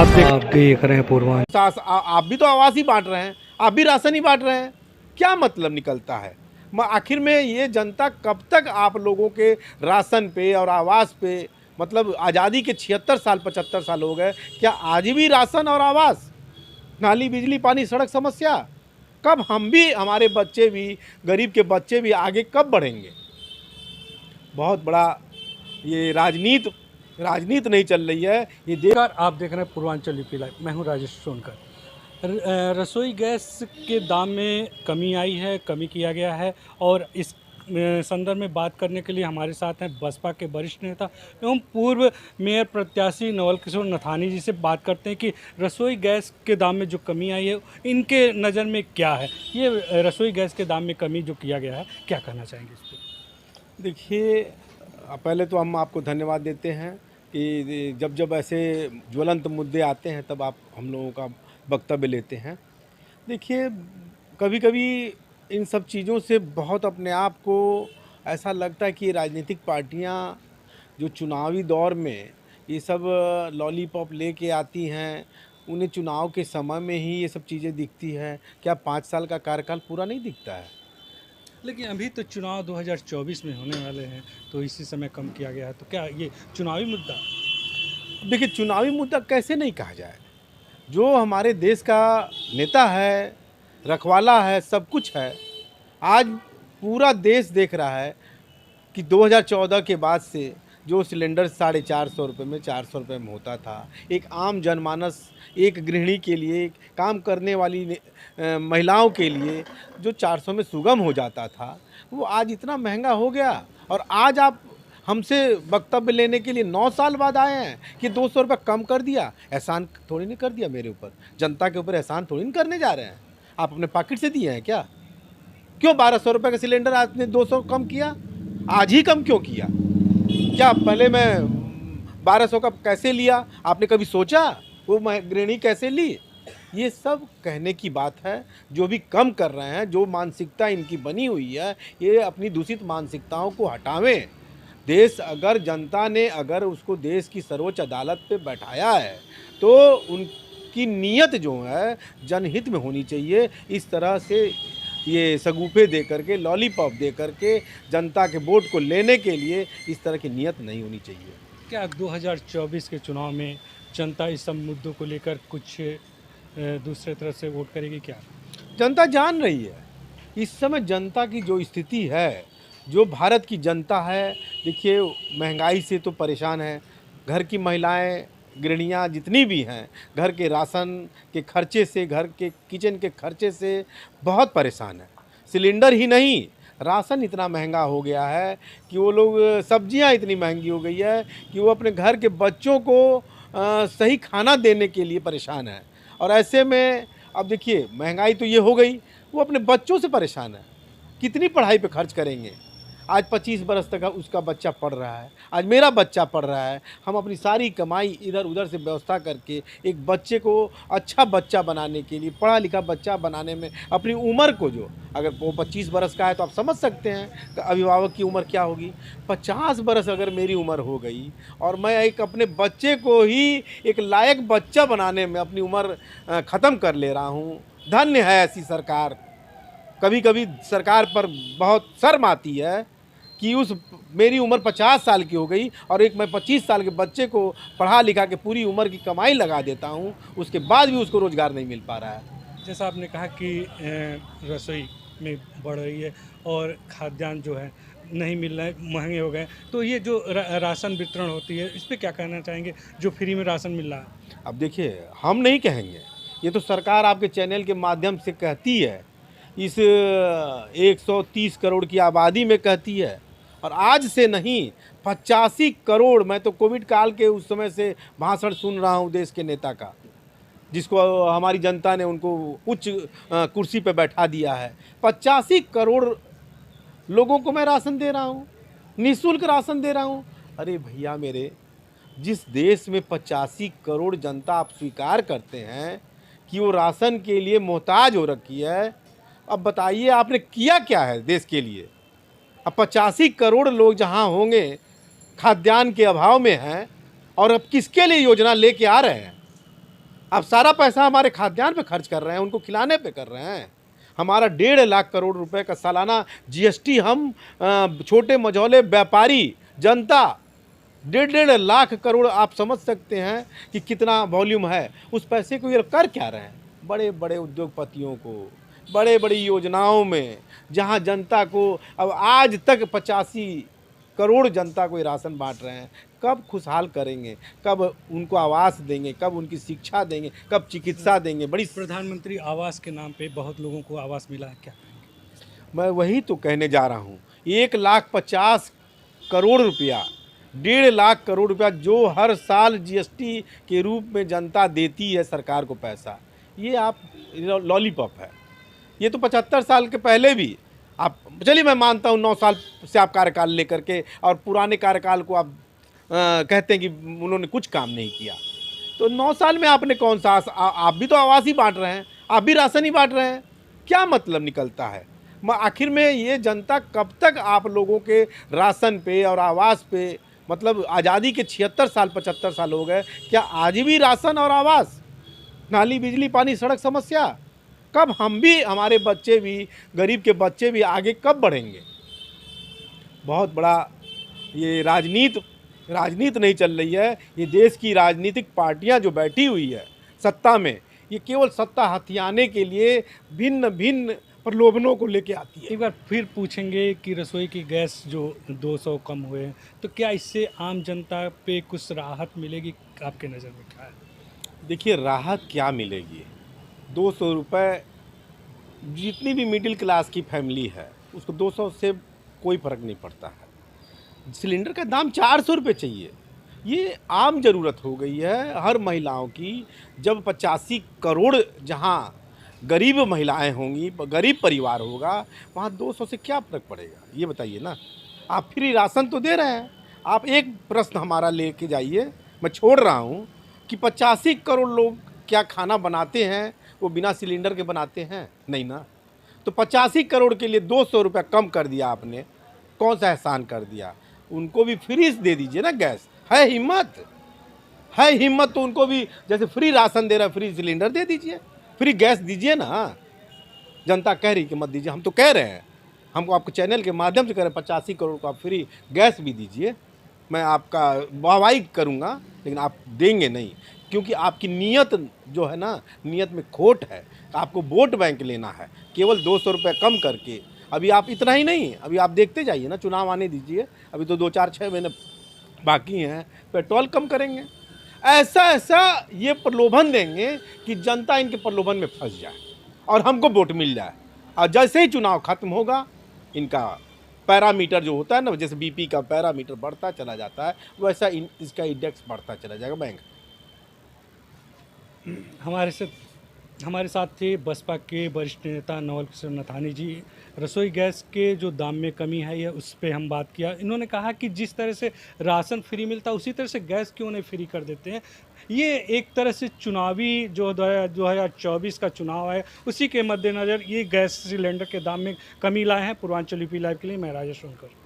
आप देख रहे हैं पूर्वांचल। आप भी तो आवास ही बांट रहे हैं, आप भी राशन ही बांट रहे हैं, क्या मतलब निकलता है? आखिर में ये जनता कब तक आप लोगों के राशन पे और आवास पे, मतलब आज़ादी के 76 साल 75 साल हो गए, क्या आज भी राशन और आवास, नाली बिजली पानी सड़क समस्या? कब हम भी, हमारे बच्चे भी, गरीब के बच्चे भी आगे कब बढ़ेंगे? बहुत बड़ा ये राजनीति नहीं चल रही है ये देश। नमस्कार, आप देख रहे हैं पूर्वांचल यूपी लाइव। मैं हूं राजेश सोनकर। रसोई गैस के दाम में कमी आई है, कमी किया गया है और इस संदर्भ में बात करने के लिए हमारे साथ हैं बसपा के वरिष्ठ नेता एवं पूर्व मेयर प्रत्याशी नवल किशोर नथानी जी से बात करते हैं कि रसोई गैस के दाम में जो कमी आई है इनके नज़र में क्या है। ये रसोई गैस के दाम में कमी जो किया गया है, क्या कहना चाहेंगे इस पर? देखिए, पहले तो हम आपको धन्यवाद देते हैं कि जब जब ऐसे ज्वलंत मुद्दे आते हैं तब आप हम लोगों का वक्तव्य लेते हैं। देखिए, कभी कभी इन सब चीज़ों से बहुत अपने आप को ऐसा लगता है कि ये राजनीतिक पार्टियां जो चुनावी दौर में ये सब लॉलीपॉप लेके आती हैं, उन्हें चुनाव के समय में ही ये सब चीज़ें दिखती हैं। क्या 5 साल का कार्यकाल पूरा नहीं दिखता है? लेकिन अभी तो चुनाव 2024 में होने वाले हैं, तो इसी समय कम किया गया है, तो क्या ये चुनावी मुद्दा? देखिए, चुनावी मुद्दा कैसे नहीं कहा जाए? जो हमारे देश का नेता है, रखवाला है, सब कुछ है। आज पूरा देश देख रहा है कि 2014 के बाद से जो सिलेंडर 450 रुपये में, 400 रुपये में होता था, एक आम जनमानस, एक गृहिणी के लिए, एक काम करने वाली महिलाओं के लिए जो 400 में सुगम हो जाता था, वो आज इतना महंगा हो गया। और आज आप हमसे वक्तव्य लेने के लिए 9 साल बाद आए हैं कि 200 रुपये कम कर दिया। एहसान थोड़ी नहीं कर दिया मेरे ऊपर, जनता के ऊपर एहसान थोड़ी नहीं करने जा रहे हैं। आप अपने पॉकेट से दिए हैं क्या? क्यों 1200 रुपये का सिलेंडर आपने 200 कम किया? आज ही कम क्यों किया? क्या पहले मैं 1200 का कैसे लिया, आपने कभी सोचा? वो गृहिणी कैसे ली? ये सब कहने की बात है। जो भी कम कर रहे हैं, जो मानसिकता इनकी बनी हुई है, ये अपनी दूषित मानसिकताओं को हटावें। देश, अगर जनता ने अगर उसको देश की सर्वोच्च अदालत पे बैठाया है तो उनकी नीयत जो है जनहित में होनी चाहिए। इस तरह से ये सगुफे दे करके, लॉलीपॉप दे करके जनता के वोट को लेने के लिए इस तरह की नीयत नहीं होनी चाहिए। क्या 2024 के चुनाव में जनता इस सब मुद्दों को लेकर कुछ दूसरे तरह से वोट करेगी क्या? जनता जान रही है इस समय जनता की जो स्थिति है, जो भारत की जनता है। देखिए, महंगाई से तो परेशान है, घर की महिलाएं, गृहिणियाँ जितनी भी हैं, घर के राशन के खर्चे से, घर के किचन के खर्चे से बहुत परेशान है। सिलेंडर ही नहीं, राशन इतना महंगा हो गया है कि वो लोग, सब्जियां इतनी महंगी हो गई है कि वो अपने घर के बच्चों को सही खाना देने के लिए परेशान है। और ऐसे में अब देखिए, महंगाई तो ये हो गई, वो अपने बच्चों से परेशान है। कितनी पढ़ाई पे खर्च करेंगे? आज 25 बरस तक उसका बच्चा पढ़ रहा है, आज मेरा बच्चा पढ़ रहा है। हम अपनी सारी कमाई इधर उधर से व्यवस्था करके एक बच्चे को अच्छा बच्चा बनाने के लिए, पढ़ा लिखा बच्चा बनाने में अपनी उम्र को, जो अगर वो 25 बरस का है तो आप समझ सकते हैं कि अभिभावक की उम्र क्या होगी। 50 बरस अगर मेरी उम्र हो गई और मैं एक अपने बच्चे को ही एक लायक बच्चा बनाने में अपनी उम्र ख़त्म कर ले रहा हूँ। धन्य है ऐसी सरकार। कभी कभी सरकार पर बहुत शर्म आती है कि उस मेरी उम्र 50 साल की हो गई और एक मैं 25 साल के बच्चे को पढ़ा लिखा के पूरी उम्र की कमाई लगा देता हूँ, उसके बाद भी उसको रोज़गार नहीं मिल पा रहा है। जैसा आपने कहा कि रसोई में बढ़ रही है और खाद्यान्न जो है नहीं मिल रहा है, महंगे हो गए, तो ये जो राशन वितरण होती है, इस पर क्या कहना चाहेंगे, जो फ्री में राशन मिल रहा है? अब देखिए, हम नहीं कहेंगे, ये तो सरकार आपके चैनल के माध्यम से कहती है, इस 130 करोड़ की आबादी में कहती है। और आज से नहीं, 85 करोड़, मैं तो कोविड काल के उस समय से भाषण सुन रहा हूँ देश के नेता का, जिसको हमारी जनता ने उनको उच्च कुर्सी पे बैठा दिया है। 85 करोड़ लोगों को मैं राशन दे रहा हूँ, निःशुल्क राशन दे रहा हूँ। अरे भैया मेरे, जिस देश में 85 करोड़ जनता आप स्वीकार करते हैं कि वो राशन के लिए मोहताज हो रखी है, अब बताइए आपने किया क्या है देश के लिए? अब 85 करोड़ लोग जहाँ होंगे खाद्यान्न के अभाव में हैं, और अब किसके लिए योजना लेके आ रहे हैं? आप सारा पैसा हमारे खाद्यान्न पे खर्च कर रहे हैं, उनको खिलाने पे कर रहे हैं। हमारा 1.5 लाख करोड़ रुपए का सालाना जीएसटी हम छोटे मझौले व्यापारी जनता 1.5 लाख करोड़, आप समझ सकते हैं कि कितना वॉल्यूम है। उस पैसे को ये कर क्या रहे हैं? बड़े बड़े उद्योगपतियों को, बड़े बड़ी योजनाओं में, जहां जनता को अब आज तक 85 करोड़ जनता को ये राशन बांट रहे हैं। कब खुशहाल करेंगे, कब उनको आवास देंगे, कब उनकी शिक्षा देंगे, कब चिकित्सा देंगे? बड़ी प्रधानमंत्री आवास के नाम पे बहुत लोगों को आवास मिला है क्या? मैं वही तो कहने जा रहा हूँ। 1,50,00,000 करोड़ रुपया, 1.5 लाख करोड़ रुपया जो हर साल जीएसटी के रूप में जनता देती है सरकार को पैसा, ये आप लॉलीपॉप है। ये तो 75 साल के पहले भी आप, चलिए मैं मानता हूँ 9 साल से आप कार्यकाल लेकर के, और पुराने कार्यकाल को आप कहते हैं कि उन्होंने कुछ काम नहीं किया। तो 9 साल में आपने कौन सा आप भी तो आवास ही बांट रहे हैं, आप भी राशन ही बांट रहे हैं। क्या मतलब निकलता है? आखिर में ये जनता कब तक आप लोगों के राशन पे और आवास पे, मतलब आज़ादी के 76 साल 75 साल हो गए, क्या आज भी राशन और आवास, नाली बिजली पानी सड़क समस्या? कब हम भी, हमारे बच्चे भी, गरीब के बच्चे भी आगे कब बढ़ेंगे? बहुत बड़ा ये राजनीति नहीं चल रही है। ये देश की राजनीतिक पार्टियां जो बैठी हुई है सत्ता में, ये केवल सत्ता हथियाने के लिए भिन्न भिन्न प्रलोभनों को लेके आती है। एक बार फिर पूछेंगे कि रसोई की गैस जो 200 कम हुए हैं, तो क्या इससे आम जनता पे कुछ राहत मिलेगी? आपके नज़र में क्या है? देखिए, राहत क्या मिलेगी? 200 रुपये, जितनी भी मिडिल क्लास की फैमिली है उसको 200 से कोई फ़र्क नहीं पड़ता है। सिलेंडर का दाम 400 रुपये चाहिए, ये आम ज़रूरत हो गई है हर महिलाओं की। जब 85 करोड़ जहाँ गरीब महिलाएं होंगी, गरीब परिवार होगा, वहाँ 200 से क्या फ़र्क पड़ेगा? ये बताइए ना। आप फ्री राशन तो दे रहे हैं। आप एक प्रश्न हमारा लेके जाइए, मैं छोड़ रहा हूँ कि 85 करोड़ लोग क्या खाना बनाते हैं वो बिना सिलेंडर के बनाते हैं? नहीं ना। तो 85 करोड़ के लिए 200 रुपये कम कर दिया आपने, कौन सा एहसान कर दिया? उनको भी फ्री दे दीजिए ना गैस। है हिम्मत तो उनको भी, जैसे फ्री राशन दे रहा है, फ्री सिलेंडर दे दीजिए, फ्री गैस दीजिए ना। जनता कह रही कि मत दीजिए, हम तो कह रहे हैं, हमको आपके चैनल के माध्यम से कह रहे हैं 85 करोड़ को आप फ्री गैस भी दीजिए। मैं आपका वाहवाही करूँगा, लेकिन आप देंगे नहीं, क्योंकि आपकी नीयत जो है ना, नीयत में खोट है। आपको वोट बैंक लेना है केवल 200 रुपये कम करके। अभी आप इतना ही नहीं, अभी आप देखते जाइए ना, चुनाव आने दीजिए, अभी तो 2-4-6 महीने बाकी हैं, पेट्रोल कम करेंगे। ऐसा ये प्रलोभन देंगे कि जनता इनके प्रलोभन में फंस जाए और हमको वोट मिल जाए। और जैसे ही चुनाव खत्म होगा, इनका पैरामीटर जो होता है ना, जैसे बीपी का पैरामीटर बढ़ता चला जाता है, वैसा इसका इंडेक्स बढ़ता चला जाएगा बैंक। हमारे साथ थे बसपा के वरिष्ठ नेता नवल किशोर नथानी जी। रसोई गैस के जो दाम में कमी है, ये उस पर हम बात किया। इन्होंने कहा कि जिस तरह से राशन फ्री मिलता है, उसी तरह से गैस क्यों नहीं फ्री कर देते हैं। ये एक तरह से चुनावी जो 2024 का चुनाव है, उसी के मद्देनज़र ये गैस सिलेंडर के दाम में कमी लाए हैं। पूर्वांचल यूपी लाइव के लिए मैं राजेश सोनकर।